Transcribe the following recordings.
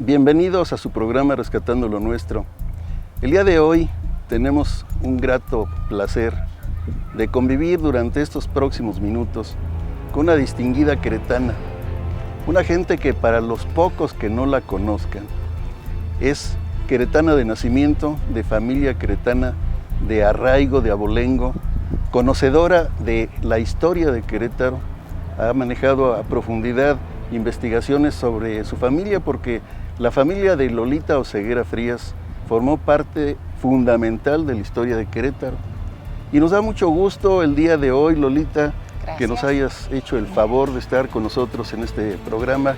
Bienvenidos a su programa Rescatando lo Nuestro. El día de hoy tenemos un grato placer de convivir durante estos próximos minutos con una distinguida queretana, una gente que para los pocos que no la conozcan es queretana de nacimiento, de familia queretana, de arraigo, de abolengo, conocedora de la historia de Querétaro, ha manejado a profundidad investigaciones sobre su familia porque la familia de Lolita Oseguera Frías formó parte fundamental de la historia de Querétaro. Y nos da mucho gusto el día de hoy, Lolita, Gracias. Que nos hayas hecho el favor de estar con nosotros en este programa,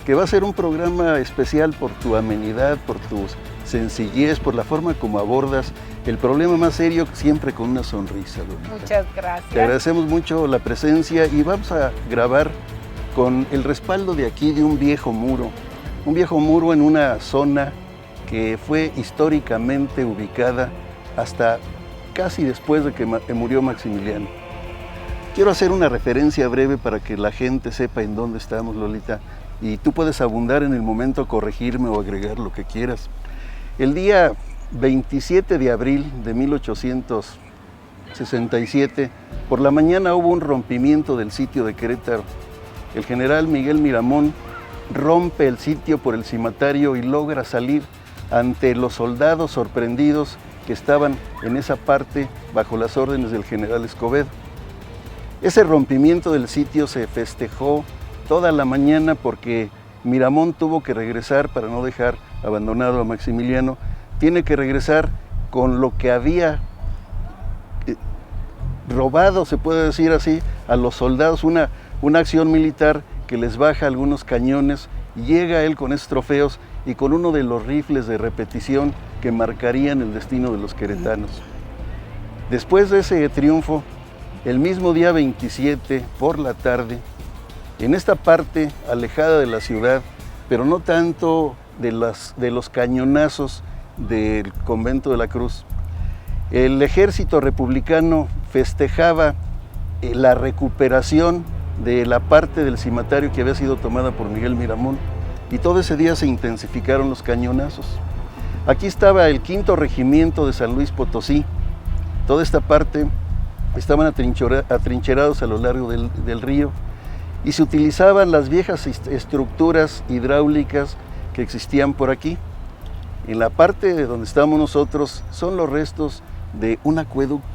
que va a ser un programa especial por tu amenidad, por tu sencillez, por la forma como abordas el problema más serio, siempre con una sonrisa, Lolita. Muchas gracias. Te agradecemos mucho la presencia y vamos a grabar con el respaldo de aquí de un viejo muro en una zona que fue históricamente ubicada hasta casi después de que murió Maximiliano. Quiero hacer una referencia breve para que la gente sepa en dónde estamos, Lolita, y tú puedes abundar en el momento, corregirme o agregar lo que quieras. El día 27 de abril de 1867, por la mañana hubo un rompimiento del sitio de Querétaro. El general Miguel Miramón rompe el sitio por el cimatario y logra salir ante los soldados sorprendidos que estaban en esa parte bajo las órdenes del general Escobedo. Ese rompimiento del sitio se festejó toda la mañana porque Miramón tuvo que regresar para no dejar abandonado a Maximiliano. Tiene que regresar con lo que había robado, se puede decir así, a los soldados, una acción militar que les baja algunos cañones, y llega él con esos trofeos y con uno de los rifles de repetición que marcarían el destino de los queretanos. Después de ese triunfo, el mismo día 27 por la tarde, en esta parte alejada de la ciudad, pero no tanto de los cañonazos del Convento de la Cruz, el ejército republicano festejaba la recuperación de la parte del cimatario que había sido tomada por Miguel Miramón, y todo ese día se intensificaron los cañonazos. Aquí estaba el 5º Regimiento de San Luis Potosí. Toda esta parte estaban atrincherados a lo largo del río y se utilizaban las viejas estructuras hidráulicas que existían por aquí. En la parte de donde estamos nosotros son los restos de un acueducto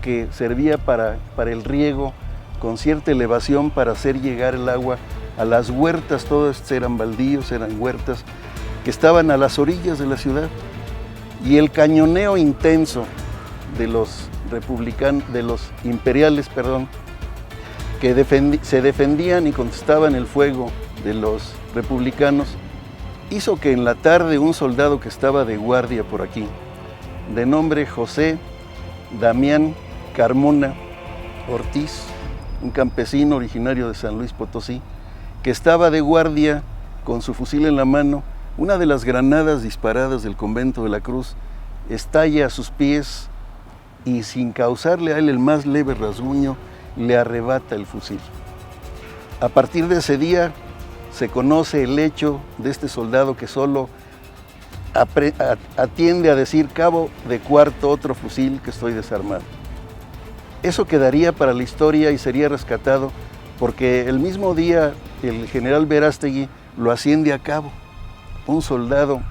que servía para el riego con cierta elevación para hacer llegar el agua a las huertas. Todos eran baldíos, eran huertas que estaban a las orillas de la ciudad. Y el cañoneo intenso de los imperiales, que se defendían y contestaban el fuego de los republicanos, hizo que en la tarde un soldado que estaba de guardia por aquí, de nombre José Damián Carmona Ortiz, un campesino originario de San Luis Potosí, que estaba de guardia con su fusil en la mano, una de las granadas disparadas del Convento de la Cruz estalla a sus pies y, sin causarle a él el más leve rasguño, le arrebata el fusil. A partir de ese día se conoce el hecho de este soldado que solo atiende a decir: cabo de cuarto, otro fusil que estoy desarmado. Eso quedaría para la historia y sería rescatado porque el mismo día el general Verástegui lo asciende a cabo, un soldado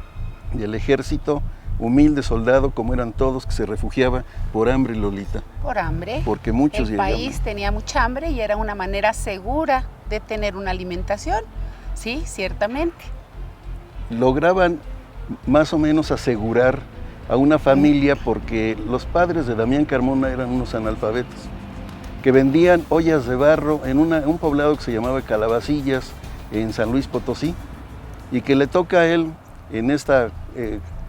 del ejército, humilde soldado como eran todos, que se refugiaba por hambre, Lolita. Por hambre. Porque muchos El país tenía mucha hambre y era una manera segura de tener una alimentación. Sí, ciertamente. Lograban más o menos asegurar a una familia porque los padres de Damián Carmona eran unos analfabetos que vendían ollas de barro en un poblado que se llamaba Calabacillas en San Luis Potosí, y que le toca a él en esta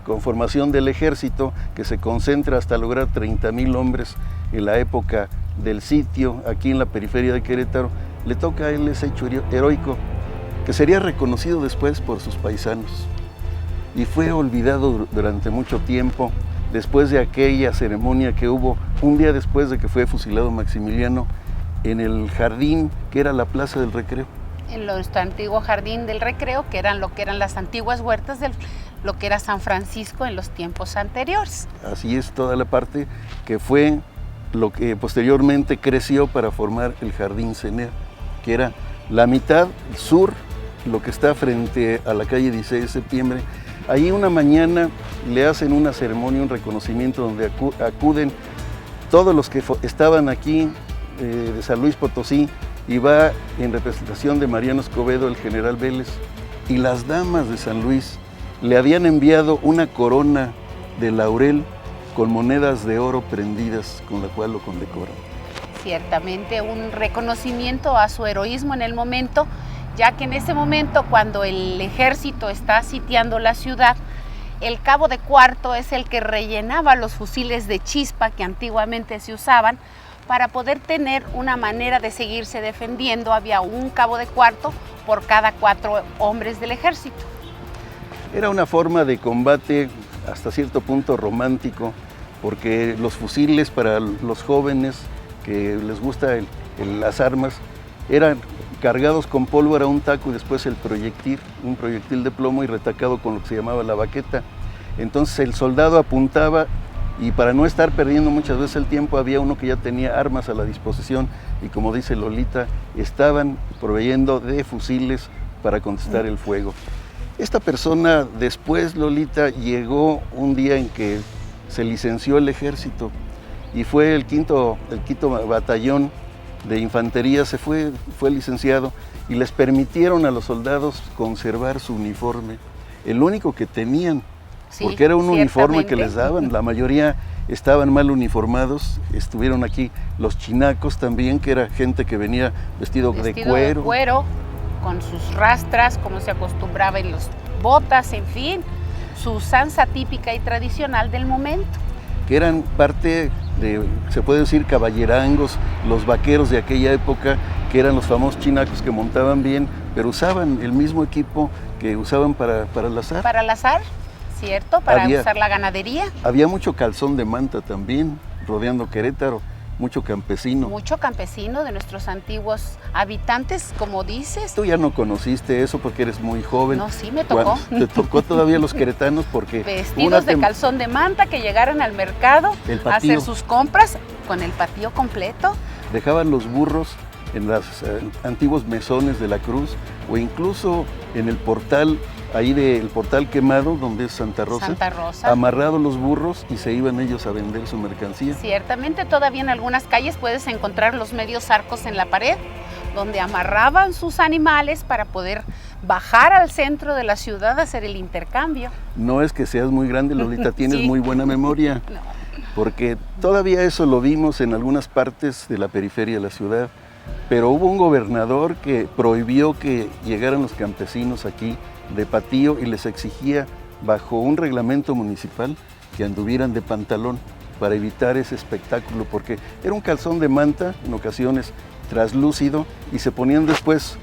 conformación del ejército que se concentra hasta lograr 30,000 hombres en la época del sitio aquí en la periferia de Querétaro. Le toca a él ese hecho heroico que sería reconocido después por sus paisanos y fue olvidado durante mucho tiempo después de aquella ceremonia que hubo un día después de que fue fusilado Maximiliano en el jardín que era la Plaza del Recreo. En nuestro antiguo jardín del recreo, que eran lo que eran las antiguas huertas de lo que era San Francisco en los tiempos anteriores. Así es, toda la parte que fue lo que posteriormente creció para formar el Jardín Cener, que era la mitad sur, lo que está frente a la calle 16 de septiembre. Ahí una mañana le hacen una ceremonia, un reconocimiento donde acuden todos los que estaban aquí de San Luis Potosí, y va en representación de Mariano Escobedo, el general Vélez, y las damas de San Luis le habían enviado una corona de laurel con monedas de oro prendidas, con la cual lo condecoran. Ciertamente un reconocimiento a su heroísmo en el momento, ya que en ese momento, cuando el ejército está sitiando la ciudad, el cabo de cuarto es el que rellenaba los fusiles de chispa que antiguamente se usaban para poder tener una manera de seguirse defendiendo. Había un cabo de cuarto por cada 4 hombres del ejército. Era una forma de combate hasta cierto punto romántico, porque los fusiles para los jóvenes que les gusta las armas eran cargados con pólvora, un taco y después el proyectil, un proyectil de plomo y retacado con lo que se llamaba la baqueta. Entonces el soldado apuntaba, y para no estar perdiendo muchas veces el tiempo, había uno que ya tenía armas a la disposición y, como dice Lolita, estaban proveyendo de fusiles para contestar el fuego. Esta persona después, Lolita, llegó un día en que se licenció el ejército y fue el quinto batallón de infantería, fue licenciado, y les permitieron a los soldados conservar su uniforme, el único que tenían. Sí, porque era un uniforme que les daban, la mayoría estaban mal uniformados. Estuvieron aquí los chinacos también, que era gente que venía vestido de cuero, con sus rastras, como se acostumbraba en las botas, en fin, su usanza típica y tradicional del momento. Que eran parte de, se puede decir, caballerangos, los vaqueros de aquella época, que eran los famosos chinacos que montaban bien, pero usaban el mismo equipo que usaban para el azar. Para el azar. ¿Cierto? Para usar la ganadería. Había mucho calzón de manta también, rodeando Querétaro, mucho campesino. Mucho campesino de nuestros antiguos habitantes, como dices. Tú ya no conociste eso porque eres muy joven. No, sí, me tocó. Te tocó todavía los queretanos porque... Vestidos de calzón de manta, que llegaran al mercado a hacer sus compras con el patío completo. Dejaban los burros en los antiguos mesones de la cruz, o incluso en el portal, ahí del portal quemado, donde es Santa Rosa, amarrados los burros, y se iban ellos a vender su mercancía. Ciertamente todavía en algunas calles puedes encontrar los medios arcos en la pared, donde amarraban sus animales para poder bajar al centro de la ciudad a hacer el intercambio. No es que seas muy grande, Lolita, tienes sí. Muy buena memoria, no. Porque todavía eso lo vimos en algunas partes de la periferia de la ciudad, pero hubo un gobernador que prohibió que llegaran los campesinos aquí de patío y les exigía, bajo un reglamento municipal, que anduvieran de pantalón para evitar ese espectáculo, porque era un calzón de manta, en ocasiones traslúcido, y se ponían después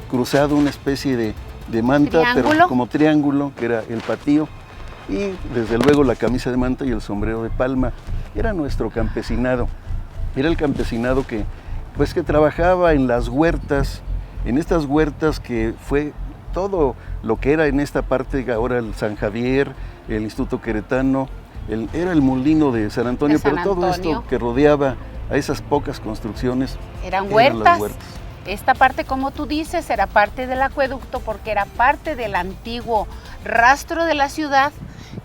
cruzado una especie de manta, pero como triángulo, que era el patío, y desde luego la camisa de manta y el sombrero de palma. Era nuestro campesinado, era el campesinado que trabajaba en las huertas, en estas huertas que fue todo lo que era en esta parte, ahora el San Javier, el Instituto Queretano, era el molino de San Antonio, todo esto que rodeaba a esas pocas construcciones eran huertas. Esta parte, como tú dices, era parte del acueducto, porque era parte del antiguo rastro de la ciudad,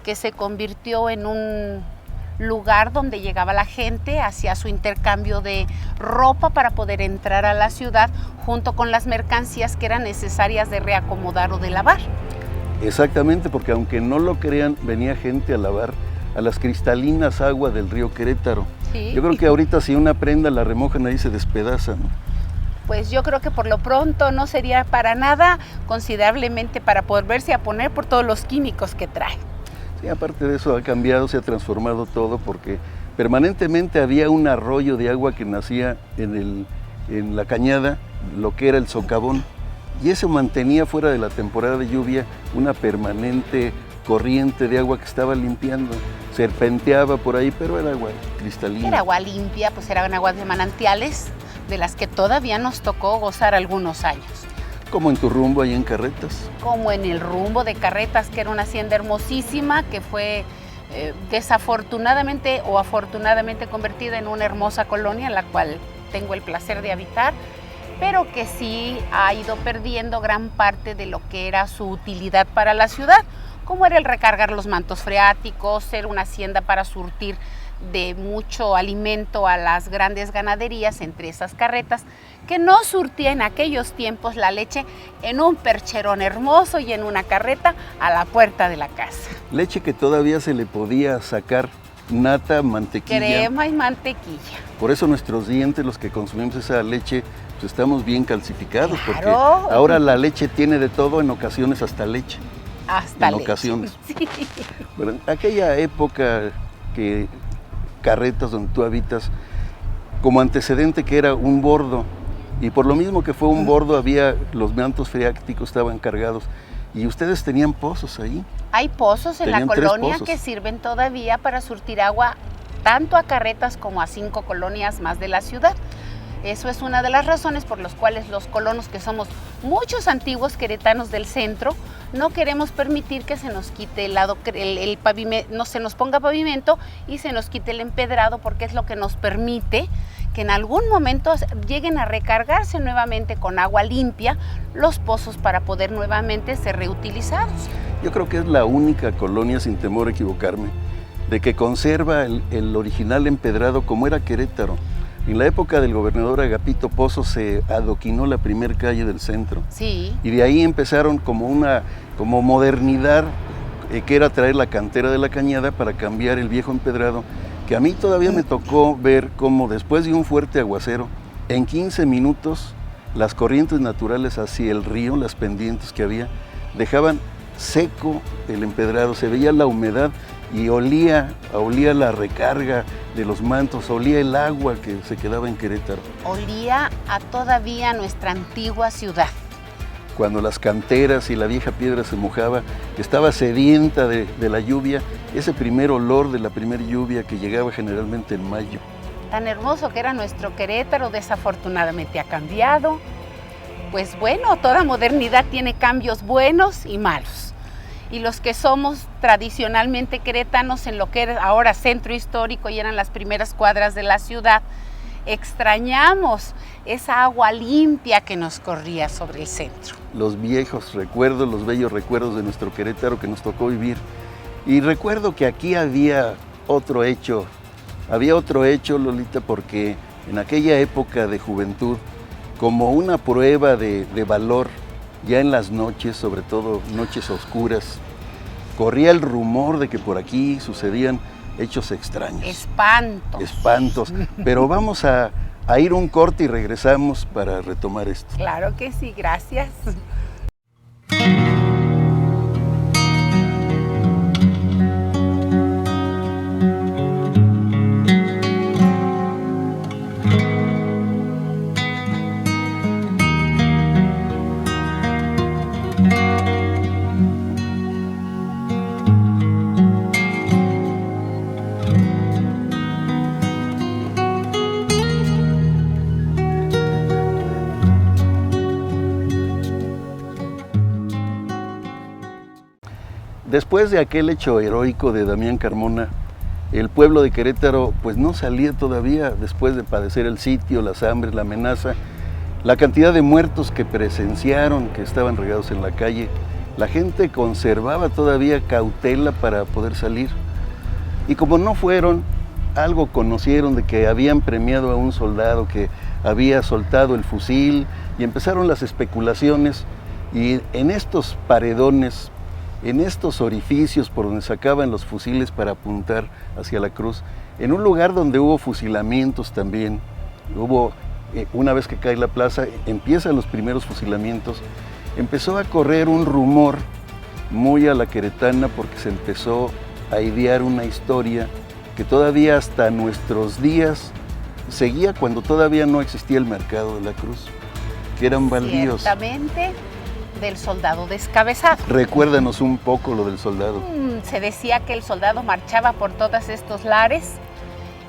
que se convirtió en un lugar donde llegaba la gente, hacía su intercambio de ropa para poder entrar a la ciudad, junto con las mercancías que eran necesarias de reacomodar o de lavar. Exactamente, porque aunque no lo crean, venía gente a lavar a las cristalinas aguas del río Querétaro. Sí. Yo creo que ahorita si una prenda la remojan ahí se despedaza, ¿no? Pues yo creo que por lo pronto no sería para nada considerablemente para volverse a poner por todos los químicos que trae. Sí, aparte de eso ha cambiado, se ha transformado todo, porque permanentemente había un arroyo de agua que nacía en la cañada, lo que era el socavón, y eso mantenía fuera de la temporada de lluvia una permanente corriente de agua que estaba limpiando, serpenteaba por ahí, pero era agua cristalina. Era agua limpia, pues eran aguas de manantiales, de las que todavía nos tocó gozar algunos años. como en tu rumbo ahí en Carretas. Como en el rumbo de Carretas, que era una hacienda hermosísima, que fue desafortunadamente o afortunadamente convertida en una hermosa colonia, en la cual tengo el placer de habitar, pero que sí ha ido perdiendo gran parte de lo que era su utilidad para la ciudad, como era el recargar los mantos freáticos, ser una hacienda para surtir de mucho alimento a las grandes ganaderías, entre esas Carretas, que no surtía en aquellos tiempos la leche en un percherón hermoso y en una carreta a la puerta de la casa. Leche que todavía se le podía sacar nata, mantequilla. Crema y mantequilla. Por eso nuestros dientes, los que consumimos esa leche, pues estamos bien calcificados, Claro. porque ahora la leche tiene de todo, en ocasiones hasta leche. Hasta en leche. ocasiones. Sí. Pero en aquella época que Carretas, donde tú habitas, como antecedente que era un bordo, y por lo mismo que fue un bordo, había los mantos freáticos estaban cargados, y ustedes tenían pozos ahí. Hay pozos en la Tenían 3 colonia pozos. que sirven todavía para surtir agua tanto a Carretas como a 5 colonias más de la ciudad. Eso es una de las razones por las cuales los colonos, que somos muchos antiguos queretanos del centro, no queremos permitir que se nos quite el pavimento, no se nos ponga pavimento y se nos quite el empedrado, porque es lo que nos permite que en algún momento lleguen a recargarse nuevamente con agua limpia los pozos para poder nuevamente ser reutilizados. Yo creo que es la única colonia, sin temor a equivocarme, de que conserva el original empedrado como era Querétaro. En la época del gobernador Agapito Pozo se adoquinó la primer calle del centro. Sí. Y de ahí empezaron como modernidad, que era traer la cantera de la Cañada para cambiar el viejo empedrado, que a mí todavía me tocó ver cómo después de un fuerte aguacero, en 15 minutos, las corrientes naturales hacia el río, las pendientes que había, dejaban seco el empedrado, se veía la humedad y olía la recarga de los mantos, olía el agua que se quedaba en Querétaro. Olía a todavía nuestra antigua ciudad. Cuando las canteras y la vieja piedra se mojaba, estaba sedienta de la lluvia, ese primer olor de la primera lluvia que llegaba generalmente en mayo. Tan hermoso que era nuestro Querétaro, desafortunadamente ha cambiado. Pues bueno, toda modernidad tiene cambios buenos y malos. Y los que somos tradicionalmente queretanos en lo que era ahora centro histórico y eran las primeras cuadras de la ciudad, extrañamos esa agua limpia que nos corría sobre el centro. Los viejos recuerdos, los bellos recuerdos de nuestro Querétaro que nos tocó vivir. Y recuerdo que aquí había otro hecho, Lolita, porque en aquella época de juventud, como una prueba de valor, ya en las noches, sobre todo noches oscuras, corría el rumor de que por aquí sucedían hechos extraños. Espantos. Pero vamos a ir un corte y regresamos para retomar esto. Claro que sí, gracias. Después de aquel hecho heroico de Damián Carmona, el pueblo de Querétaro pues no salía todavía, después de padecer el sitio, las hambres, la amenaza, la cantidad de muertos que presenciaron, que estaban regados en la calle. La gente conservaba todavía cautela para poder salir. Y como no fueron, algo conocieron de que habían premiado a un soldado que había soltado el fusil, y empezaron las especulaciones, y en estos paredones, en estos orificios por donde sacaban los fusiles para apuntar hacia la cruz, en un lugar donde hubo fusilamientos también, una vez que cae la plaza, empiezan los primeros fusilamientos, empezó a correr un rumor muy a la queretana, porque se empezó a idear una historia que todavía hasta nuestros días seguía, cuando todavía no existía el mercado de la cruz, que eran baldíos. Ciertamente, del soldado descabezado. Recuérdanos un poco lo del soldado. Se decía que el soldado marchaba por todos estos lares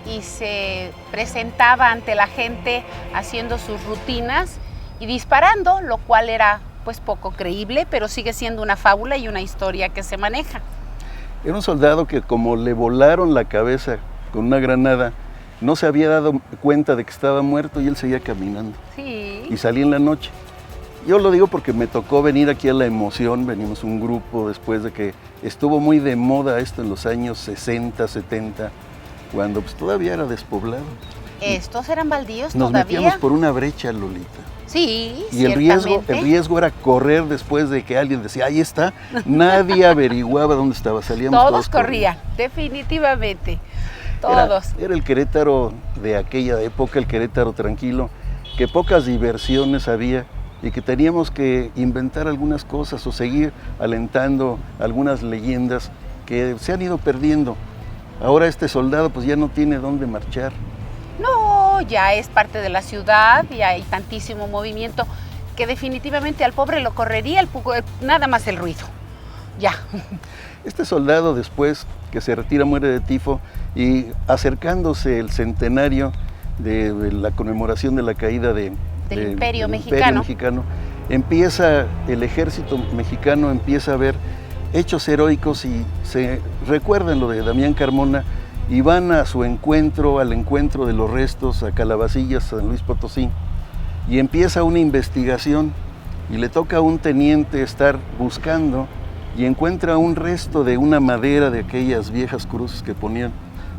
y se presentaba ante la gente haciendo sus rutinas y disparando, lo cual era pues poco creíble, pero sigue siendo una fábula y una historia que se maneja. Era un soldado que, como le volaron la cabeza con una granada, no se había dado cuenta de que estaba muerto y él seguía caminando. Sí. Y salía en la noche. Yo lo digo porque me tocó venir aquí a La Emoción, venimos un grupo después de que estuvo muy de moda esto en los años 60, 70, cuando pues todavía era despoblado. ¿Estos eran baldíos Nos todavía? metíamos por una brecha, Lolita. Sí, Y el riesgo era correr después de que alguien decía, ahí está. Nadie averiguaba dónde estaba, salíamos todos corrían, definitivamente, todos. Era el Querétaro de aquella época, el Querétaro tranquilo, que pocas diversiones había y que teníamos que inventar algunas cosas o seguir alentando algunas leyendas que se han ido perdiendo. Ahora este soldado pues ya no tiene dónde marchar. No, ya es parte de la ciudad y hay tantísimo movimiento que definitivamente al pobre lo correría nada más el ruido. Ya. Este soldado, después que se retira, muere de tifo, y acercándose el centenario de la conmemoración de la caída del Imperio Mexicano, empieza el ejército mexicano empieza a ver hechos heroicos y se recuerdan lo de Damián Carmona y van a su encuentro, al encuentro de los restos a Calabacillas, San Luis Potosí, y empieza una investigación y le toca a un teniente estar buscando y encuentra un resto de una madera de aquellas viejas cruces que ponían,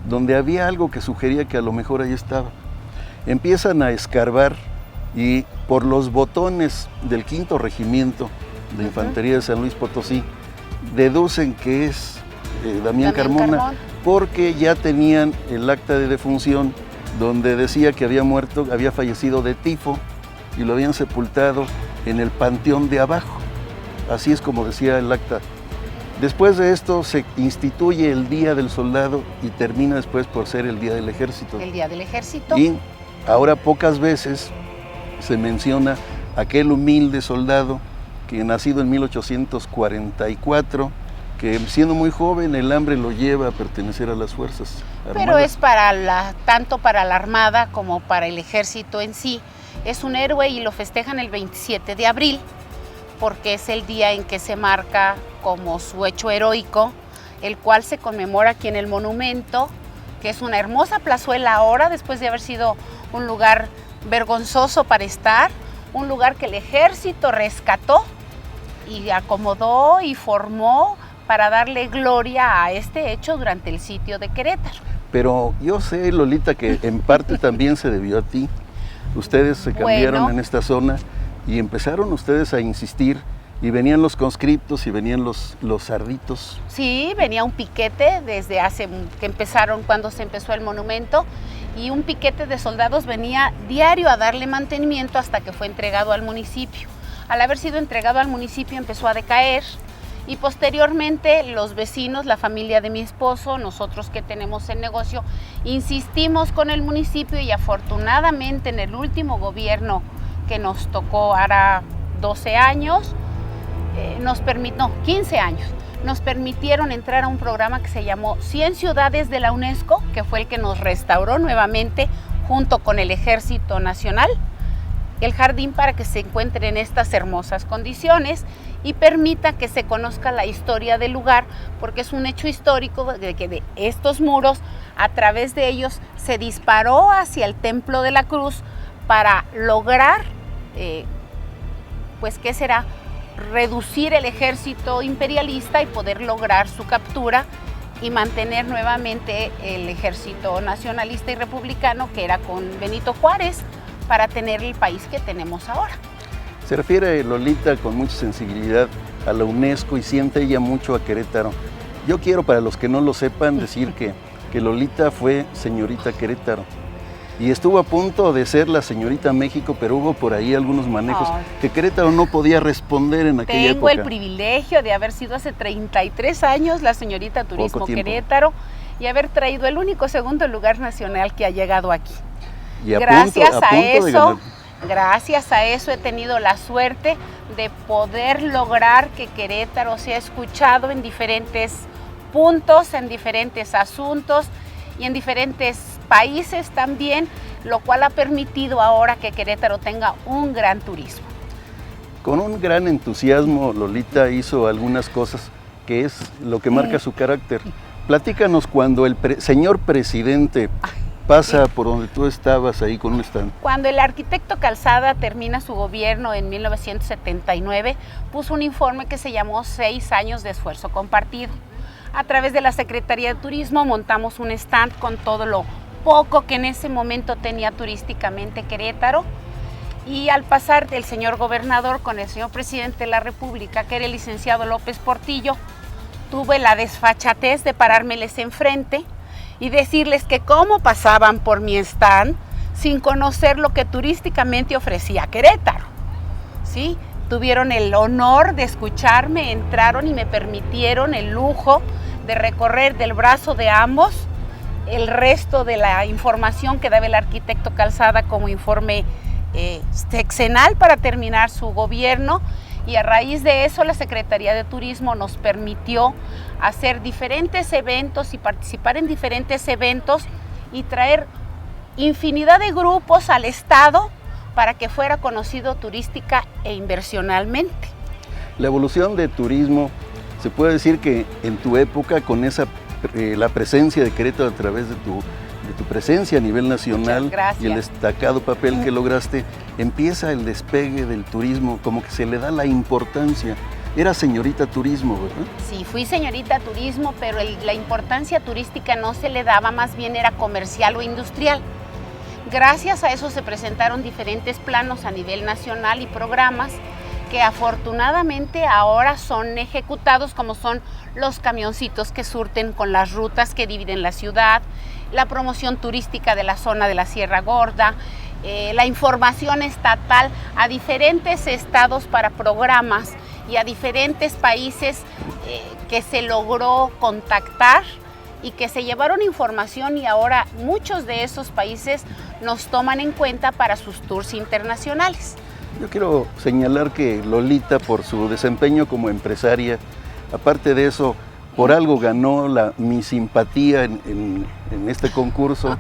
donde había algo que sugería que a lo mejor ahí estaba. Empiezan a escarbar y por los botones del 5º Regimiento de Infantería de San Luis Potosí deducen que es Damián Carmona, porque ya tenían el acta de defunción donde decía que había fallecido de tifo y lo habían sepultado en el panteón de abajo. Así es como decía el acta. Después de esto se instituye el Día del Soldado y termina después por ser el Día del Ejército. El Día del Ejército. Y ahora pocas veces se menciona aquel humilde soldado que nacido en 1844, que siendo muy joven el hambre lo lleva a pertenecer a las fuerzas armadas. Pero es tanto para la Armada como para el Ejército en sí. Es un héroe y lo festejan el 27 de abril, porque es el día en que se marca como su hecho heroico, el cual se conmemora aquí en el monumento, que es una hermosa plazuela ahora, después de haber sido un lugar vergonzoso para estar, un lugar que el ejército rescató y acomodó y formó para darle gloria a este hecho durante el sitio de Querétaro. Pero yo sé, Lolita, que en parte también se debió a ti. Ustedes se cambiaron en esta zona y empezaron ustedes a insistir y venían los conscriptos y venían los sarditos. Sí, venía un piquete desde cuando se empezó el monumento, y un piquete de soldados venía diario a darle mantenimiento hasta que fue entregado al municipio. Al haber sido entregado al municipio empezó a decaer y posteriormente los vecinos, la familia de mi esposo, nosotros que tenemos el negocio, insistimos con el municipio y afortunadamente en el último gobierno que nos tocó hará 12 años, 15 años, nos permitieron entrar a un programa que se llamó 100 Ciudades de la UNESCO, que fue el que nos restauró nuevamente junto con el Ejército Nacional el jardín para que se encuentre en estas hermosas condiciones y permita que se conozca la historia del lugar, porque es un hecho histórico de que de estos muros, a través de ellos, se disparó hacia el Templo de la Cruz para lograr, reducir el ejército imperialista y poder lograr su captura y mantener nuevamente el ejército nacionalista y republicano que era con Benito Juárez, para tener el país que tenemos ahora. Se refiere Lolita con mucha sensibilidad a la UNESCO y siente ella mucho a Querétaro. Yo quiero, para los que no lo sepan, decir que Lolita fue señorita Querétaro y estuvo a punto de ser la señorita México, pero hubo por ahí algunos manejos que Querétaro no podía responder en aquella época. Tengo el privilegio de haber sido hace 33 años la señorita Turismo Querétaro y haber traído el único segundo lugar nacional que ha llegado aquí. Y gracias a eso he tenido la suerte de poder lograr que Querétaro sea escuchado en diferentes puntos, en diferentes asuntos y en diferentes países también, lo cual ha permitido ahora que Querétaro tenga un gran turismo. con un gran entusiasmo, Lolita hizo algunas cosas que es lo que marca su carácter. Platícanos cuando el señor presidente pasa por donde tú estabas ahí con un stand. Cuando el arquitecto Calzada termina su gobierno en 1979, puso un informe que se llamó 6 años de esfuerzo compartido. A través de la Secretaría de Turismo montamos un stand con todo lo poco que en ese momento tenía turísticamente Querétaro. Y al pasar del señor gobernador con el señor presidente de la República, que era el licenciado López Portillo, tuve la desfachatez de parármeles enfrente y decirles que cómo pasaban por mi stand sin conocer lo que turísticamente ofrecía Querétaro. ¿Sí? Tuvieron el honor de escucharme, entraron y me permitieron el lujo de recorrer del brazo de ambos el resto de la información que daba el arquitecto Calzada como informe sexenal para terminar su gobierno, y a raíz de eso la Secretaría de Turismo nos permitió hacer diferentes eventos y participar en diferentes eventos y traer infinidad de grupos al estado para que fuera conocido turística e inversionalmente. La evolución de turismo, se puede decir que en tu época, con la presencia de Querétaro a través de tu presencia a nivel nacional y el destacado papel que lograste, empieza el despegue del turismo, como que se le da la importancia. Era señorita turismo, ¿verdad? Sí, fui señorita turismo, pero la importancia turística no se le daba, más bien era comercial o industrial. Gracias a eso se presentaron diferentes planos a nivel nacional y programas que afortunadamente ahora son ejecutados, como son los camioncitos que surten con las rutas que dividen la ciudad, la promoción turística de la zona de la Sierra Gorda, la información estatal a diferentes estados para programas y a diferentes países que se logró contactar y que se llevaron información, y ahora muchos de esos países nos toman en cuenta para sus tours internacionales. Yo quiero señalar que Lolita, por su desempeño como empresaria, aparte de eso, por algo ganó mi simpatía en este concurso,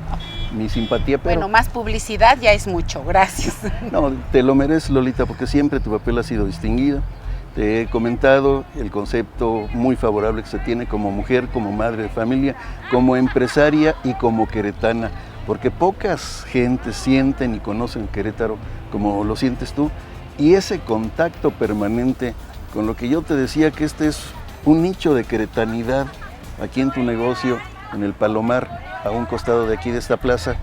mi simpatía. Pero bueno, más publicidad ya es mucho, gracias. No, te lo mereces, Lolita, porque siempre tu papel ha sido distinguido. Te he comentado el concepto muy favorable que se tiene como mujer, como madre de familia, como empresaria y como queretana, porque pocas gentes sienten y conocen Querétaro como lo sientes tú, y ese contacto permanente con lo que yo te decía, que este es un nicho de queretanidad aquí en tu negocio, en el Palomar, a un costado de aquí de esta plaza,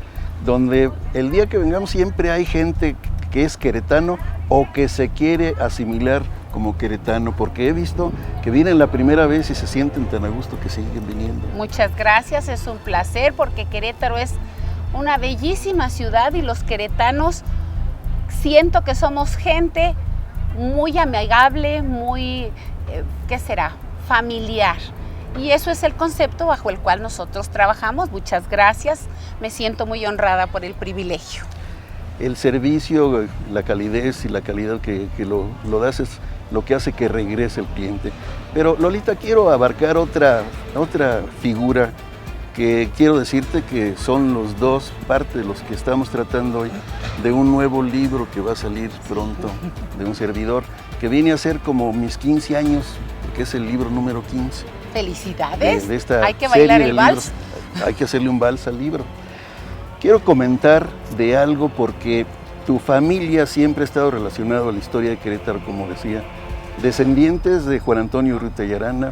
donde el día que vengamos siempre hay gente que es queretano o que se quiere asimilar como queretano, porque he visto que vienen la primera vez y se sienten tan a gusto que siguen viniendo. Muchas gracias, es un placer, porque Querétaro es una bellísima ciudad y los queretanos siento que somos gente muy amigable, muy, ¿qué será?, familiar. Y eso es el concepto bajo el cual nosotros trabajamos. Muchas gracias, me siento muy honrada por el privilegio. El servicio, la calidez y la calidad que lo das es lo que hace que regrese el cliente. Pero Lolita, quiero abarcar otra figura que quiero decirte que son los dos, parte de los que estamos tratando hoy, de un nuevo libro que va a salir pronto, de un servidor, que viene a ser como mis 15 años, porque es el libro número 15. ¡Felicidades! De esta hay que bailar serie el vals. Hay que hacerle un vals al libro. Quiero comentar de algo porque tu familia siempre ha estado relacionada a la historia de Querétaro, como decía, descendientes de Juan Antonio Urrutia y Arana,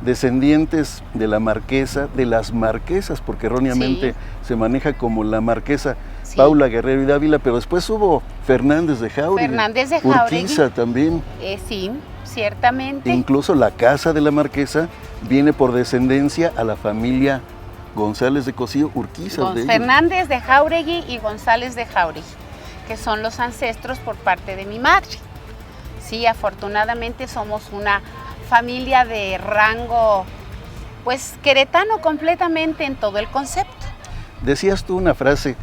descendientes de la marquesa, de las marquesas, porque erróneamente se maneja como la marquesa Paula Guerrero y Dávila, pero después hubo Fernández de Jáuregui, Urquiza también. Sí, ciertamente. Incluso la casa de la marquesa viene por descendencia a la familia González de Cosío, Urquiza. Fernández de Jáuregui y González de Jáuregui, que son los ancestros por parte de mi madre. Sí, afortunadamente somos una familia de rango, pues, queretano completamente en todo el concepto. Decías tú una frase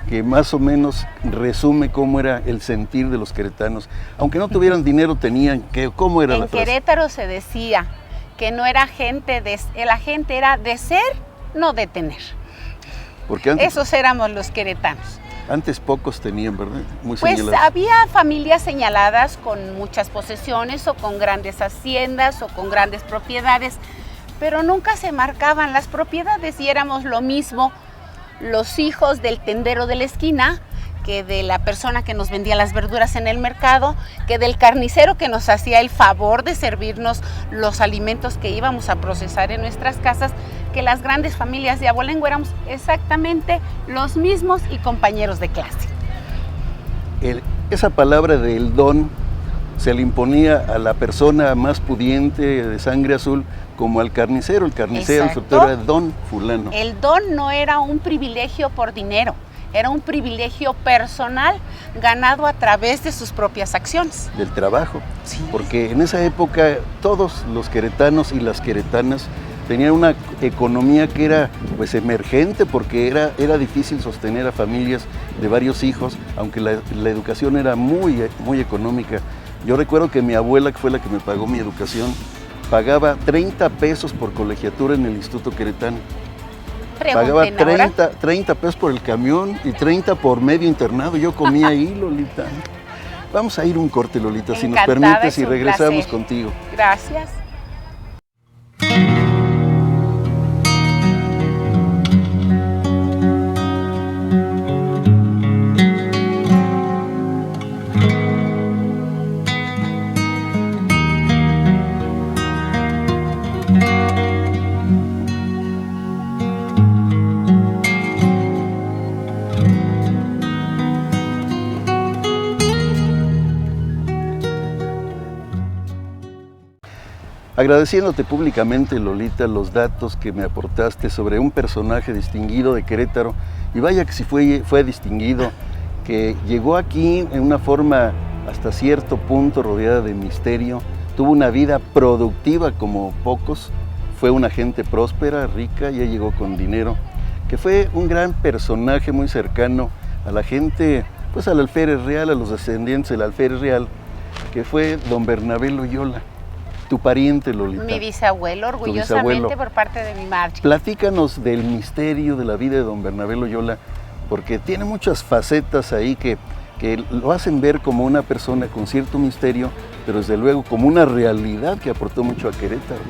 que más o menos resume cómo era el sentir de los queretanos. Aunque no tuvieran dinero, tenían que, ¿cómo era la frase? En Querétaro se decía que no era gente, la gente era de ser, no de tener. Porque antes, esos éramos los queretanos. Antes pocos tenían, ¿verdad? Muy Pues señalados. había familias señaladas con muchas posesiones o con grandes haciendas o con grandes propiedades, pero nunca se marcaban las propiedades y éramos lo mismo los hijos del tendero de la esquina, que de la persona que nos vendía las verduras en el mercado, que del carnicero que nos hacía el favor de servirnos los alimentos que íbamos a procesar en nuestras casas, que las grandes familias de Abolengo éramos exactamente los mismos y compañeros de clase. Esa palabra del don se le imponía a la persona más pudiente de sangre azul como al carnicero. El carnicero, el surtidor, era don fulano. El don no era un privilegio por dinero, era un privilegio personal ganado a través de sus propias acciones. Del trabajo. Sí. Porque en esa época todos los queretanos y las queretanas tenían una economía que era pues emergente, porque era difícil sostener a familias de varios hijos, aunque la educación era muy económica. Yo recuerdo que mi abuela, que fue la que me pagó mi educación, pagaba 30 pesos por colegiatura en el Instituto Queretano. Pagaba 30 pesos por el camión y 30 por medio internado. Yo comía ahí, Lolita. Vamos a ir un corte, Lolita, si nos permites, y regresamos contigo. Gracias. Agradeciéndote públicamente, Lolita, los datos que me aportaste sobre un personaje distinguido de Querétaro, y vaya que si fue distinguido, que llegó aquí en una forma hasta cierto punto rodeada de misterio, tuvo una vida productiva como pocos, fue una gente próspera, rica, ya llegó con dinero, que fue un gran personaje muy cercano a la gente, pues al alférez real, a los descendientes del alférez real, que fue don Bernabé Loyola. Tu pariente, Lolita. Mi bisabuelo, orgullosamente por parte de mi madre. Platícanos del misterio de la vida de don Bernabé Loyola, porque tiene muchas facetas ahí que lo hacen ver como una persona con cierto misterio, pero desde luego como una realidad que aportó mucho a Querétaro.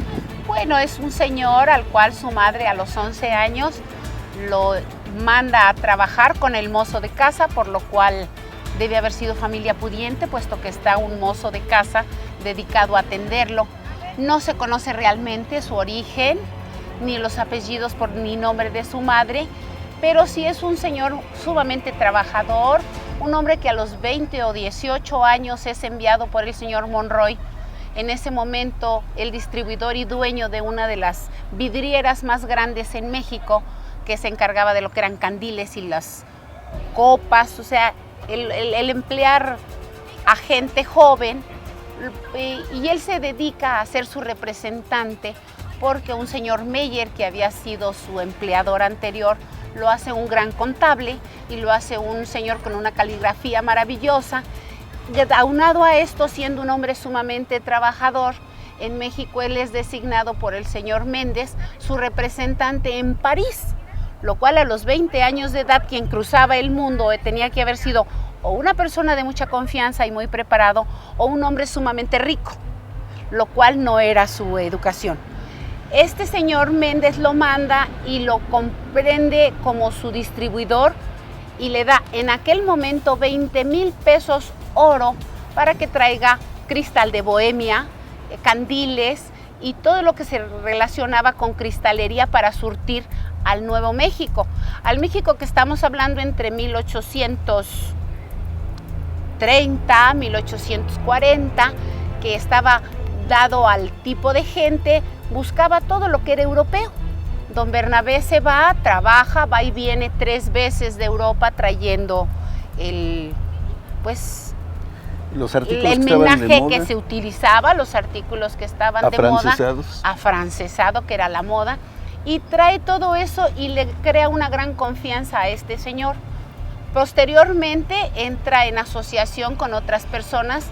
Bueno, es un señor al cual su madre a los 11 años lo manda a trabajar con el mozo de casa, por lo cual debe haber sido familia pudiente, puesto que está un mozo de casa dedicado a atenderlo. No se conoce realmente su origen, ni los apellidos ni nombre de su madre, pero sí es un señor sumamente trabajador, un hombre que a los 20 o 18 años es enviado por el señor Monroy, en ese momento el distribuidor y dueño de una de las vidrieras más grandes en México, que se encargaba de lo que eran candiles y las copas, o sea, el emplear a gente joven, y él se dedica a ser su representante porque un señor Meyer, que había sido su empleador anterior, lo hace un gran contable y lo hace un señor con una caligrafía maravillosa. Aunado a esto, siendo un hombre sumamente trabajador, en México él es designado por el señor Méndez su representante en París, lo cual a los 20 años de edad, quien cruzaba el mundo tenía que haber sido o una persona de mucha confianza y muy preparado, o un hombre sumamente rico, lo cual no era su educación. Este señor Méndez lo manda y lo comprende como su distribuidor y le da en aquel momento 20,000 pesos oro para que traiga cristal de Bohemia, candiles y todo lo que se relacionaba con cristalería para surtir al Nuevo México. Al México que estamos hablando entre 1830, 1840, que estaba dado al tipo de gente, buscaba todo lo que era europeo. Don Bernabé se va, trabaja, va y viene 3 veces de Europa trayendo los artículos el que estaban de menaje moda, que se utilizaba, los artículos que estaban de moda, afrancesado, que era la moda, y trae todo eso y le crea una gran confianza a este señor. Posteriormente entra en asociación con otras personas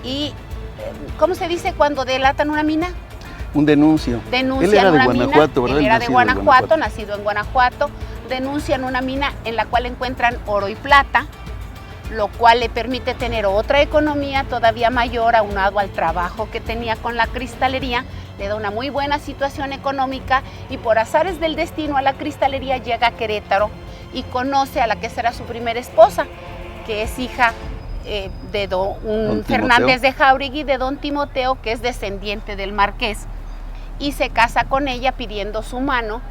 y, ¿cómo se dice cuando delatan una mina? Un denuncio. Denuncian Él era de una Guanajuato, mina. ¿verdad? Él era de Guanajuato, nacido en Guanajuato. denuncian una mina en la cual encuentran oro y plata, lo cual le permite tener otra economía todavía mayor, aunado al trabajo que tenía con la cristalería, le da una muy buena situación económica y por azares del destino a la cristalería llega a Querétaro y conoce a la que será su primera esposa, que es hija de don Fernández de Jáuregui, de don Timoteo, que es descendiente del marqués, y se casa con ella pidiendo su mano,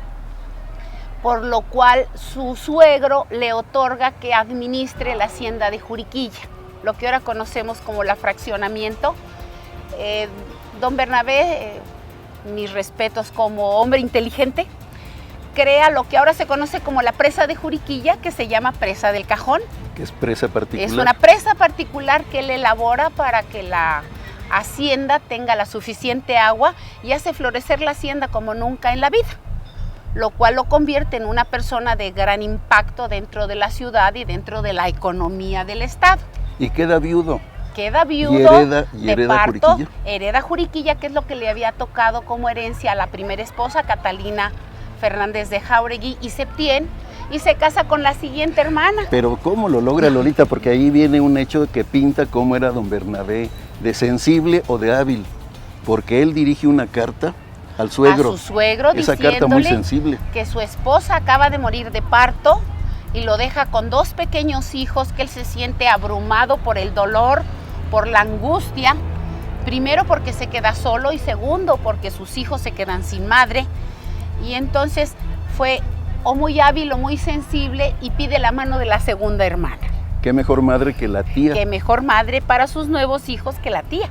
por lo cual su suegro le otorga que administre la hacienda de Juriquilla, lo que ahora conocemos como la fraccionamiento. Don Bernabé, mis respetos como hombre inteligente, crea lo que ahora se conoce como la presa de Juriquilla, que se llama presa del Cajón. Que es presa particular. Es una presa particular que él elabora para que la hacienda tenga la suficiente agua y hace florecer la hacienda como nunca en la vida, lo cual lo convierte en una persona de gran impacto dentro de la ciudad y dentro de la economía del estado. Y queda viudo. Queda viudo, y hereda de parto, Juriquilla. hereda Juriquilla, que es lo que le había tocado como herencia a la primera esposa, Catalina Fernández de Jáuregui y Septién, y se casa con la siguiente hermana. Pero ¿cómo lo logra Lolita? Porque ahí viene un hecho que pinta cómo era don Bernabé, de sensible o de hábil, porque él dirige una carta al suegro. A su suegro, esa carta muy sensible, que su esposa acaba de morir de parto y lo deja con 2 pequeños hijos, que él se siente abrumado por el dolor, por la angustia, primero porque se queda solo y segundo porque sus hijos se quedan sin madre, y entonces fue o muy hábil o muy sensible y pide la mano de la segunda hermana. Qué mejor madre que la tía. Qué mejor madre para sus nuevos hijos que la tía,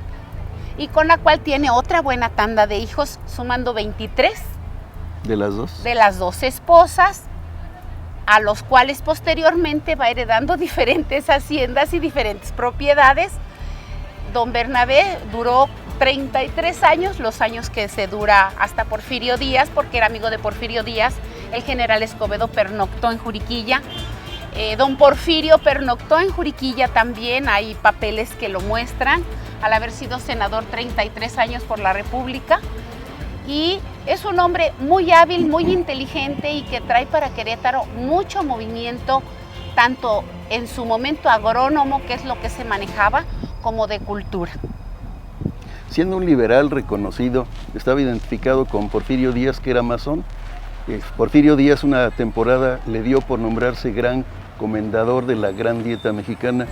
y con la cual tiene otra buena tanda de hijos, sumando 23 de las dos. De las 2 esposas, a los cuales posteriormente va heredando diferentes haciendas y diferentes propiedades. Don Bernabé duró 33 años, los años que se dura hasta Porfirio Díaz, porque era amigo de Porfirio Díaz. El general Escobedo pernoctó en Juriquilla. Don Porfirio pernoctó en Juriquilla también, hay papeles que lo muestran, al haber sido senador 33 años por la República. Y es un hombre muy hábil, muy inteligente y que trae para Querétaro mucho movimiento, tanto en su momento agrónomo, que es lo que se manejaba, como de cultura. Siendo un liberal reconocido, estaba identificado con Porfirio Díaz, que era masón. Porfirio Díaz una temporada le dio por nombrarse gran comendador de la Gran Dieta Mexicana,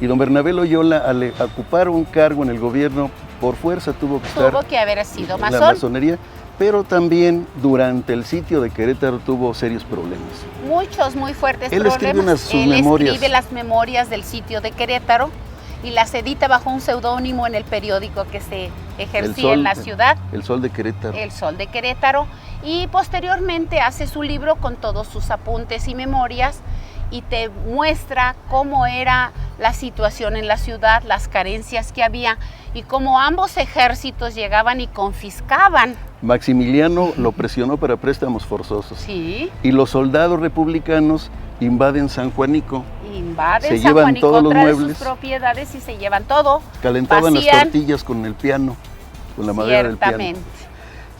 y don Bernabé Loyola, al ocupar un cargo en el gobierno, por fuerza tuvo que haber sido masón. La masonería, pero también durante el sitio de Querétaro tuvo serios problemas. Muchos, muy fuertes Él problemas. Él escribe las memorias del sitio de Querétaro y las edita bajo un seudónimo en el periódico que se ejercía en la ciudad. El Sol de Querétaro. El Sol de Querétaro. Y posteriormente hace su libro con todos sus apuntes y memorias y te muestra cómo era la situación en la ciudad, las carencias que había y cómo ambos ejércitos llegaban y confiscaban. Maximiliano lo presionó para préstamos forzosos. Sí. Y los soldados republicanos invaden San Juanico. Se llevan todos los muebles, sus propiedades y se llevan todo. Calentaban las tortillas con el piano, con la madera del piano.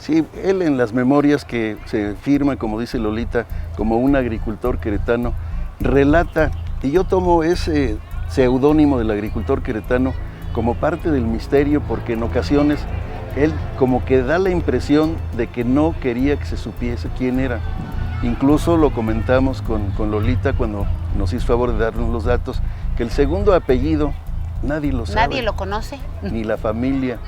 Sí, él en las memorias que se firma, como dice Lolita, como un agricultor queretano, relata, y yo tomo ese seudónimo del agricultor queretano como parte del misterio, porque en ocasiones él como que da la impresión de que no quería que se supiese quién era. Incluso lo comentamos con Lolita cuando nos hizo favor de darnos los datos, que el segundo apellido nadie lo sabe. Nadie lo conoce. Ni la familia.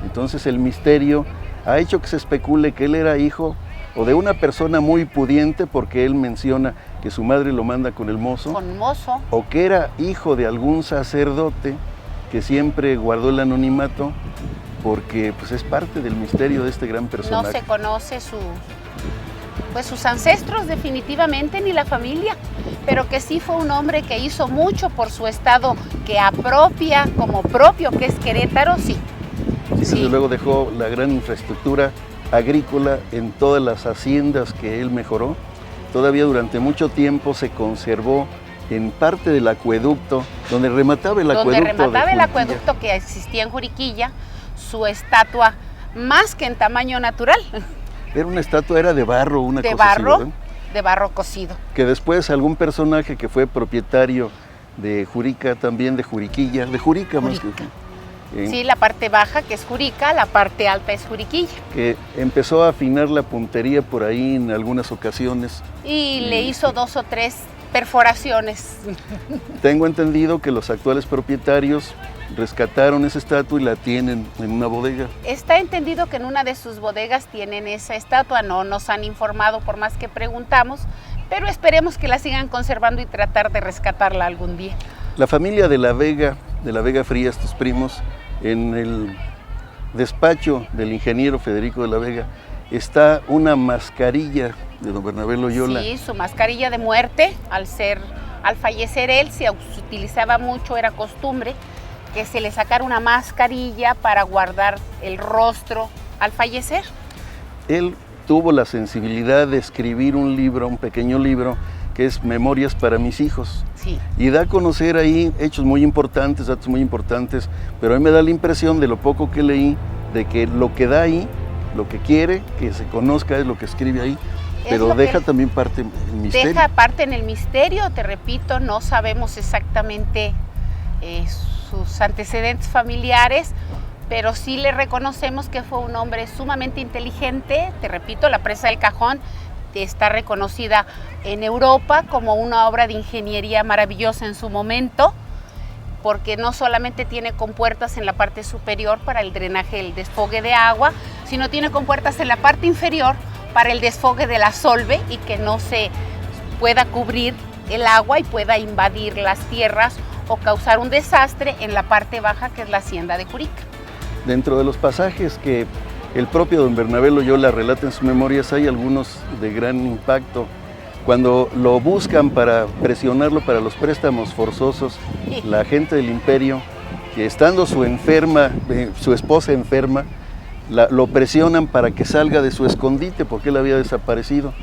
Entonces el misterio ha hecho que se especule que él era hijo o de una persona muy pudiente, porque él menciona que su madre lo manda con el mozo. Con mozo. O que era hijo de algún sacerdote que siempre guardó el anonimato, porque pues es parte del misterio de este gran personaje. No se conoce sus ancestros definitivamente, ni la familia, pero que sí fue un hombre que hizo mucho por su estado, que apropia como propio, que es Querétaro, sí. Desde luego dejó la gran infraestructura agrícola en todas las haciendas que él mejoró. Todavía durante mucho tiempo se conservó en parte del acueducto, donde remataba el acueducto que existía en Juriquilla, su estatua, más que en tamaño natural. Era una estatua, era de barro, una de cosa barro, así, ¿verdad? de barro cocido. Que después algún personaje que fue propietario de Jurica, también de Juriquilla, de Jurica más que... Sí, la parte baja que es Jurica, la parte alta es Juriquilla. Que empezó a afinar la puntería por ahí en algunas ocasiones. Y le hizo 2 o 3 perforaciones. Tengo entendido que los actuales propietarios rescataron esa estatua y la tienen en una bodega. Está entendido que en una de sus bodegas tienen esa estatua, no nos han informado por más que preguntamos, pero esperemos que la sigan conservando y tratar de rescatarla algún día. La familia de la Vega Frías, tus primos, en el despacho del ingeniero Federico de la Vega, está una mascarilla de don Bernabé Loyola. Sí, su mascarilla de muerte, al fallecer él, se utilizaba mucho, era costumbre, que se le sacara una mascarilla para guardar el rostro al fallecer. Él tuvo la sensibilidad de escribir un libro, un pequeño libro, que es Memorias para mis hijos. Sí. Y da a conocer ahí hechos muy importantes, datos muy importantes, pero a mí me da la impresión de lo poco que leí, de que lo que da ahí, lo que quiere que se conozca es lo que escribe ahí, pero deja también parte en el misterio. Deja parte en el misterio, te repito, no sabemos exactamente sus antecedentes familiares, pero sí le reconocemos que fue un hombre sumamente inteligente. Te repito, la presa del Cajón está reconocida en Europa como una obra de ingeniería maravillosa en su momento, porque no solamente tiene compuertas en la parte superior para el drenaje, el desfogue de agua, sino tiene compuertas en la parte inferior para el desfogue de la solve y que no se pueda cubrir el agua y pueda invadir las tierras o causar un desastre en la parte baja, que es la hacienda de Jurica. Dentro de los pasajes que el propio don Bernabé Loyola relata en sus memorias, hay algunos de gran impacto. Cuando lo buscan para presionarlo para los préstamos forzosos, la gente del imperio, que estando su esposa enferma, lo presionan para que salga de su escondite porque él había desaparecido.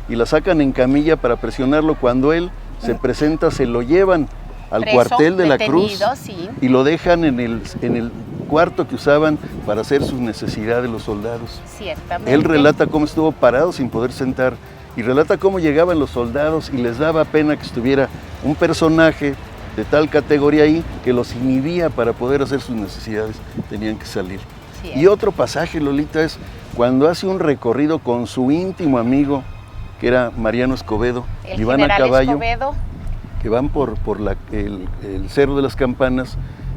Y la sacan en camilla para presionarlo. Cuando él se presenta, se lo llevan al cuartel de la Cruz, sí, y lo dejan en el cuarto que usaban para hacer sus necesidades los soldados. Ciertamente. Él relata cómo estuvo parado sin poder sentar y relata cómo llegaban los soldados y les daba pena que estuviera un personaje de tal categoría ahí que los inhibía para poder hacer sus necesidades, tenían que salir. Cierto. Y otro pasaje, Lolita, es cuando hace un recorrido con su íntimo amigo, que era Mariano Escobedo, y van a caballo, Escobedo, que van por el Cerro de las Campanas,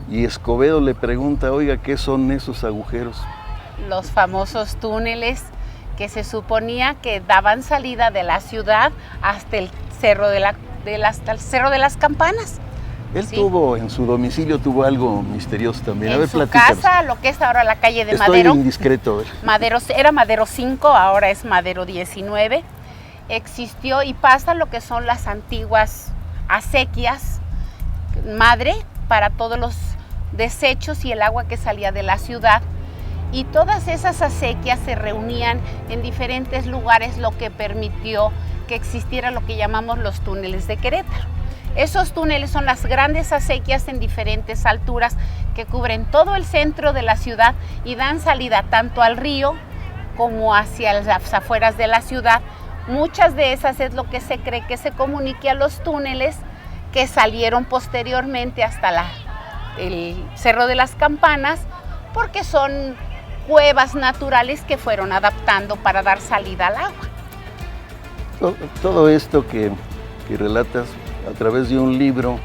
y Escobedo le pregunta, oiga, ¿qué son esos agujeros? Los famosos túneles que se suponía que daban salida de la ciudad hasta el Cerro de las Campanas. Él ¿sí? tuvo, en su domicilio tuvo algo misterioso también. En a ver, su platícanos. casa, lo que es ahora la calle de Estoy Madero. indiscreto. Era Madero 5, ahora es Madero 19. Existió y pasa lo que son las antiguas acequias madre para todos los desechos y el agua que salía de la ciudad. Y todas esas acequias se reunían en diferentes lugares, lo que permitió que existiera lo que llamamos los túneles de Querétaro. Esos túneles son las grandes acequias en diferentes alturas que cubren todo el centro de la ciudad y dan salida tanto al río como hacia las afueras de la ciudad. Muchas de esas es lo que se cree que se comunique a los túneles que salieron posteriormente hasta el Cerro de las Campanas, porque son cuevas naturales que fueron adaptando para dar salida al agua. Todo esto que relatas a través de un libro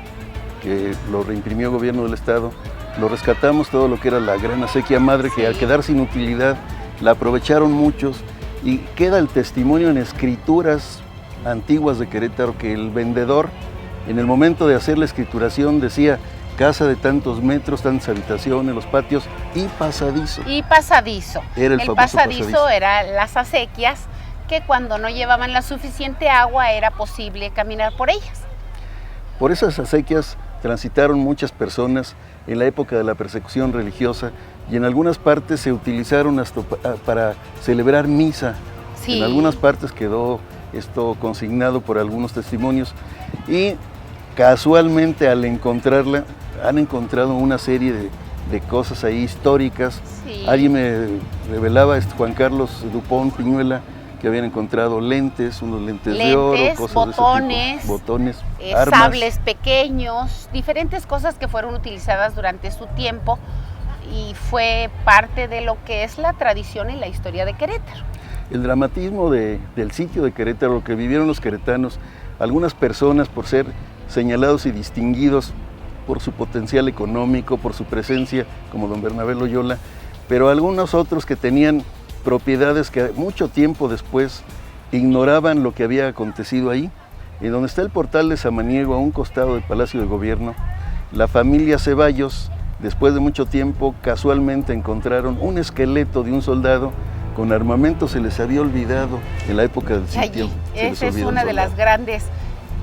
que lo reimprimió el gobierno del estado, lo rescatamos, todo lo que era la gran acequia madre, sí, que al quedar sin utilidad la aprovecharon muchos, y queda el testimonio en escrituras antiguas de Querétaro que el vendedor, en el momento de hacer la escrituración, decía casa de tantos metros, tantas habitaciones, los patios y pasadizo. Y pasadizo. Era el famoso pasadizo era las acequias que cuando no llevaban la suficiente agua era posible caminar por ellas. Por esas acequias transitaron muchas personas en la época de la persecución religiosa y en algunas partes se utilizaron hasta para celebrar misa. Sí. En algunas partes quedó esto consignado por algunos testimonios y casualmente al encontrarla han encontrado una serie de cosas ahí históricas. Sí. Alguien me revelaba, Juan Carlos Dupont Piñuela, que habían encontrado lentes, unos lentes de oro, cosas botones, de ese tipo, botones, armas. sables pequeños, diferentes cosas que fueron utilizadas durante su tiempo y fue parte de lo que es la tradición y la historia de Querétaro. El dramatismo del sitio de Querétaro, lo que vivieron los queretanos, algunas personas por ser señalados y distinguidos por su potencial económico, por su presencia, como don Bernabé Loyola, pero algunos otros que tenían propiedades que mucho tiempo después ignoraban lo que había acontecido ahí. Y donde está el portal de Samaniego, a un costado del Palacio de Gobierno, la familia Ceballos, después de mucho tiempo, casualmente encontraron un esqueleto de un soldado con armamento. Se les había olvidado en la época del sitio. Esa es una de las grandes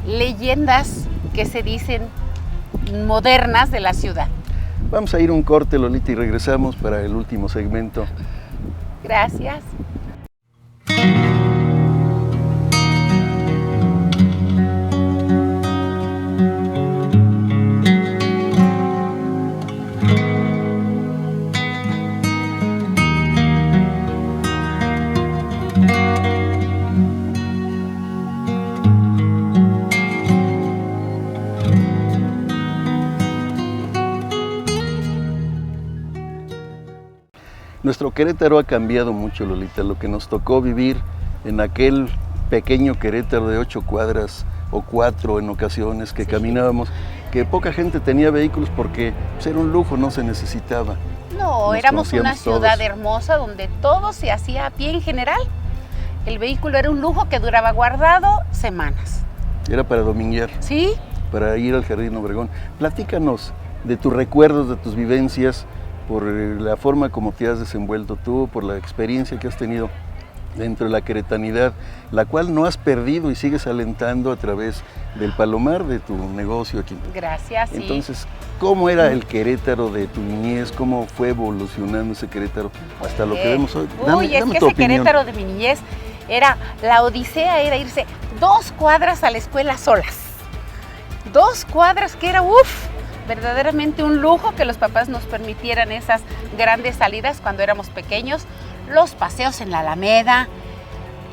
leyendas que se dicen modernas de la ciudad. Vamos a ir un corte, Lolita, y regresamos para el último segmento. Gracias. Nuestro Querétaro ha cambiado mucho, Lolita. Lo que nos tocó vivir en aquel pequeño Querétaro de 8 cuadras o 4 en ocasiones que caminábamos, que poca gente tenía vehículos porque pues, era un lujo, no se necesitaba. No, Nos éramos una conocíamos ciudad todos. hermosa donde todo se hacía a pie en general. El vehículo era un lujo que duraba guardado semanas. Era para dominguear, ¿Sí? para ir al Jardín Obregón. Platícanos de tus recuerdos, de tus vivencias, por la forma como te has desenvuelto tú, por la experiencia que has tenido dentro de la queretanidad, la cual no has perdido y sigues alentando a través del Palomar, de tu negocio aquí. Gracias. Entonces, ¿cómo era el Querétaro de tu niñez? ¿Cómo fue evolucionando ese Querétaro hasta lo que vemos hoy? Uy, es que ese Querétaro de mi niñez era, la odisea era irse 2 cuadras a la escuela solas. 2 cuadras que era, verdaderamente un lujo que los papás nos permitieran esas grandes salidas cuando éramos pequeños, los paseos en la Alameda,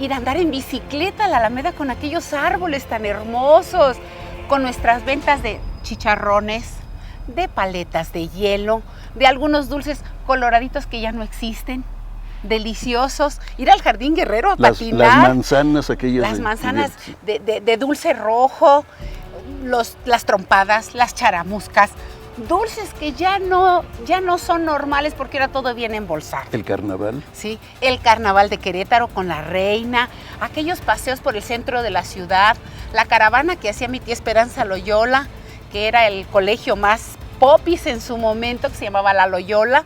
ir a andar en bicicleta a la Alameda con aquellos árboles tan hermosos, con nuestras ventas de chicharrones, de paletas de hielo, de algunos dulces coloraditos que ya no existen, deliciosos, ir al Jardín Guerrero a patinar. Las manzanas aquellas. Las manzanas de dulce rojo, las trompadas, las charamuscas, dulces que ya no son normales porque era todo bien embolsado. El carnaval. Sí, el carnaval de Querétaro con la reina, aquellos paseos por el centro de la ciudad, la caravana que hacía mi tía Esperanza Loyola, que era el colegio más popis en su momento, que se llamaba La Loyola,